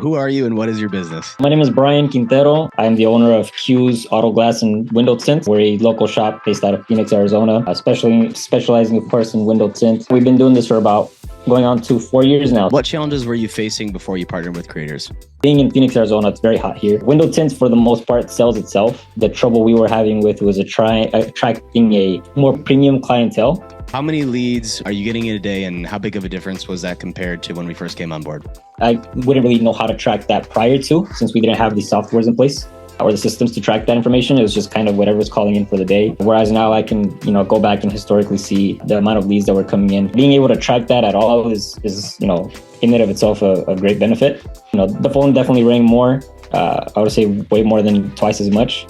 Who are you and what is your business? My name is Brian Quintero. I'm the owner of Q's AutoGlass and Window Tint. We're a local shop based out of Phoenix, Arizona, especially specializing, of course, in window tint. We've been doing this for about going on to 4 years now. What challenges were you facing before you partnered with creators? Being in Phoenix, Arizona, it's very hot here. Window tint, for the most part, sells itself. The trouble we were having with was attracting a more premium clientele. How many leads are you getting in a day, and how big of a difference was that compared to when we first came on board? I wouldn't really know how to track that prior to, since we didn't have the softwares in place or the systems to track that information. It was just kind of whatever's calling in for the day. Whereas now I can, go back and historically see the amount of leads that were coming in. Being able to track that at all is in and of itself a great benefit. The phone definitely rang more. I would say way more than twice as much.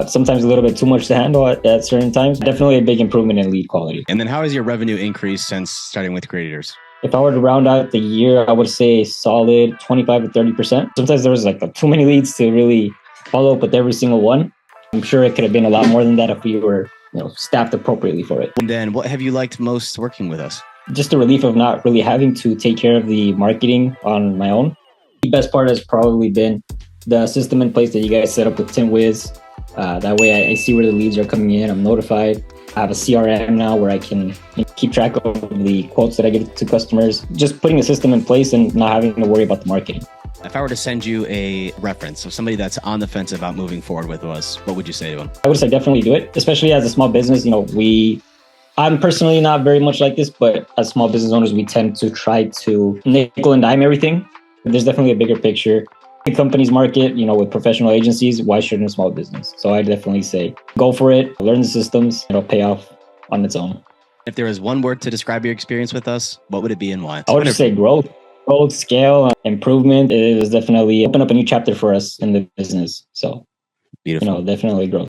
Sometimes a little bit too much to handle at certain times. Definitely a big improvement in lead quality. And then how has your revenue increased since starting with creators? If I were to round out the year, I would say solid 25 to 30%. Sometimes there was too many leads to really follow up with every single one. I'm sure it could have been a lot more than that if we were staffed appropriately for it. And then what have you liked most working with us? Just the relief of not really having to take care of the marketing on my own. The best part has probably been the system in place that you guys set up with TintWiz. That way I see where the leads are coming in. I'm notified. I have a CRM now where I can keep track of the quotes that I give to customers. Just putting a system in place and not having to worry about the marketing. If I were to send you a reference of somebody that's on the fence about moving forward with us, what would you say to them? I would say definitely do it, especially as a small business. I'm personally not very much like this, but as small business owners, we tend to try to nickel and dime everything. There's definitely a bigger picture. Big companies market, with professional agencies. Why shouldn't a small business? So I definitely say go for it, learn the systems, it'll pay off on its own. If there was one word to describe your experience with us, what would it be and why? I would just say growth, scale, improvement. It was definitely opened up a new chapter for us in the business. So, beautiful. Definitely growth.